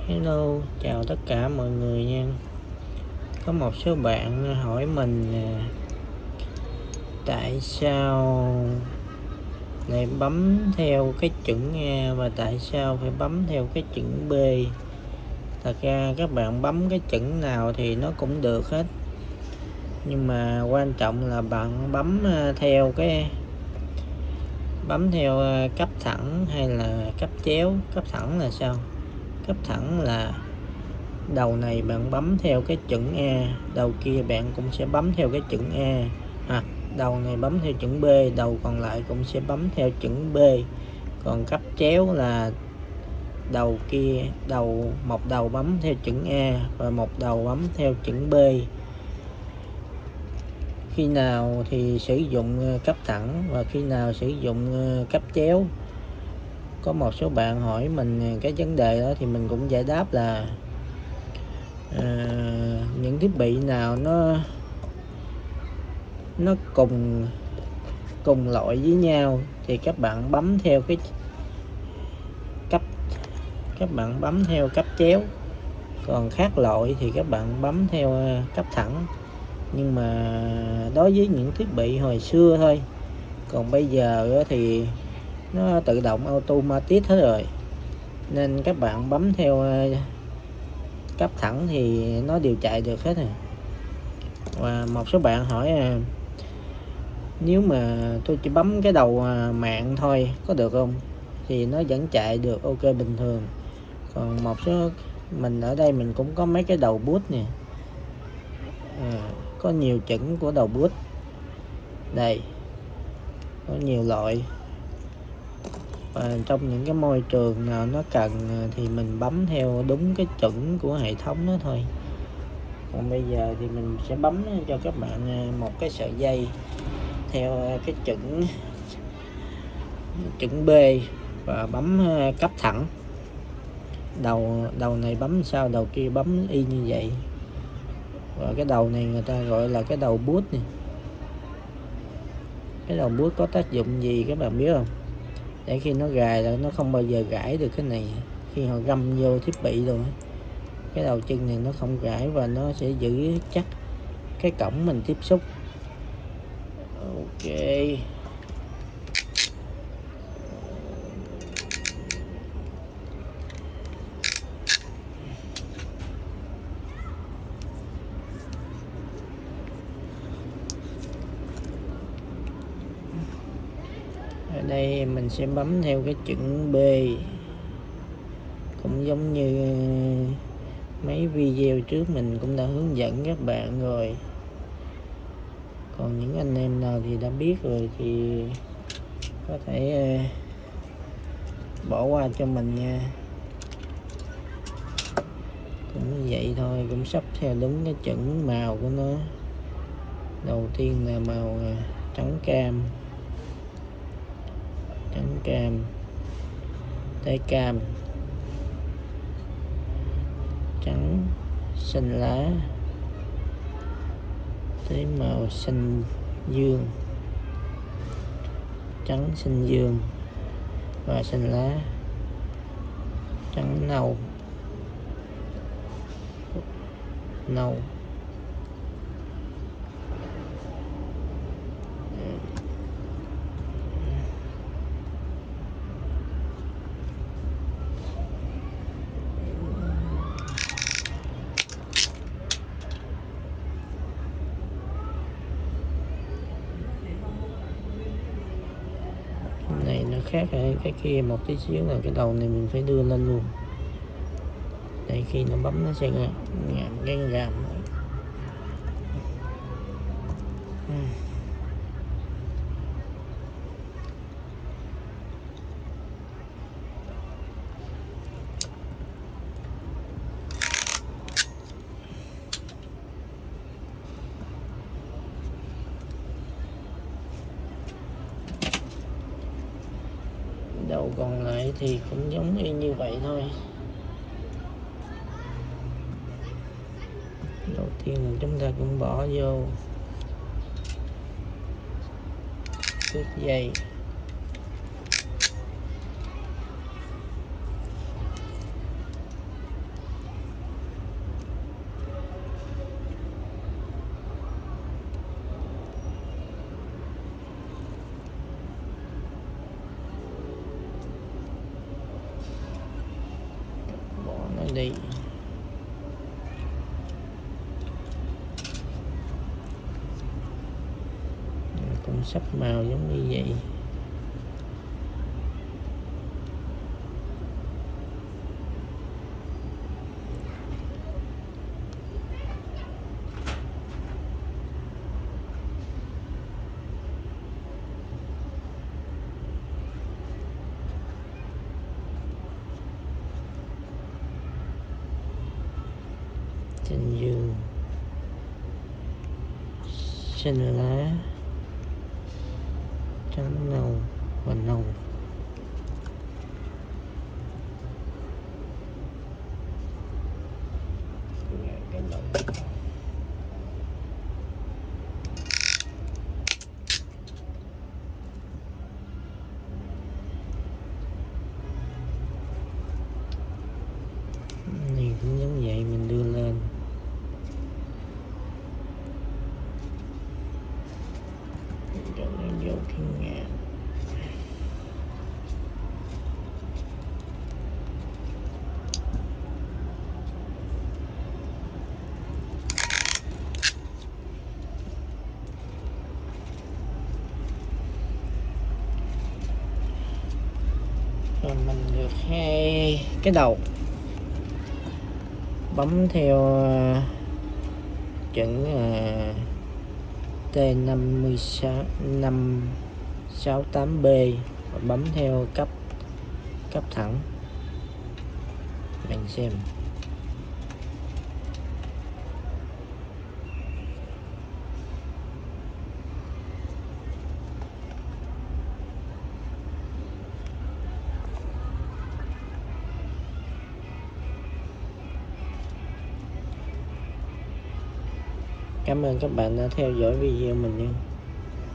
Hello, chào tất cả mọi người nha. Có một số bạn hỏi mình tại sao lại bấm theo cái chữ A và tại sao phải bấm theo cái chữ B. Thật ra các bạn bấm cái chữ nào thì nó cũng được hết, nhưng mà quan trọng là bạn bấm theo cấp thẳng hay là cấp chéo. Cấp thẳng là sao? Cấp thẳng là đầu này bạn bấm theo cái chữ A, đầu kia bạn cũng sẽ bấm theo cái chữ A. Đầu này bấm theo chữ B, đầu còn lại cũng sẽ bấm theo chữ B. Còn cấp chéo là một đầu bấm theo chữ A và một đầu bấm theo chữ B. Khi nào thì sử dụng cấp thẳng và khi nào sử dụng cấp chéo? Có một số bạn hỏi mình cái vấn đề đó thì mình cũng giải đáp là những thiết bị nào nó cùng loại với nhau thì các bạn bấm theo cấp chéo, còn khác loại thì các bạn bấm theo cấp thẳng. Nhưng mà đối với những thiết bị hồi xưa thôi, còn bây giờ thì nó tự động automatic hết rồi, nên các bạn bấm theo cấp thẳng thì nó đều chạy được hết rồi. Và một số bạn hỏi nếu mà tôi chỉ bấm cái đầu mạng thôi có được không? Thì nó vẫn chạy được ok bình thường. Còn một số mình ở đây mình cũng có mấy cái đầu bút nè, có nhiều chữ của đầu bút đây, có nhiều loại. Và trong những cái môi trường nào nó cần thì mình bấm theo đúng cái chuẩn của hệ thống đó thôi. Còn bây giờ thì mình sẽ bấm cho các bạn một cái sợi dây theo cái chữ B và bấm cấp thẳng. Đầu này bấm sao đầu kia bấm y như vậy. Và cái đầu này người ta gọi là cái đầu bút nè. Cái đầu bút có tác dụng gì các bạn biết không? Để khi nó gài là nó không bao giờ gãi được cái này. Khi họ găm vô thiết bị rồi, cái đầu chân này nó không gãi và nó sẽ giữ chắc cái cổng mình tiếp xúc. Ok. Ở đây mình sẽ bấm theo cái chữ B, cũng giống như mấy video trước mình cũng đã hướng dẫn các bạn rồi. Còn những anh em nào thì đã biết rồi thì có thể bỏ qua cho mình nha. Cũng như vậy thôi, cũng sắp theo đúng cái chuẩn màu của nó. Đầu tiên là màu trắng cam, tái cam, trắng xanh lá, tới màu xanh dương, trắng xanh dương và xanh lá, trắng nâu. Này nó khác ở cái kia một tí xíu là cái đầu này mình phải đưa lên luôn. Để khi nó bấm nó sẽ ngạm cái gàm. Đầu còn lại thì cũng giống y như vậy thôi. Đầu tiên là chúng ta cũng bỏ vô thước dây, đi. Cũng sắp màu giống như vậy. Chanh dương, xanh lá, trắng nâu và nâu. Cái nâu. Này cũng giống vậy, mình đưa lên. Cho nó vô cái ngã. Rồi mình được 2 cái đầu. Bấm theo chuẩn T568B và bấm theo cấp thẳng. Bạn xem. Cảm ơn các bạn đã theo dõi video mình nha.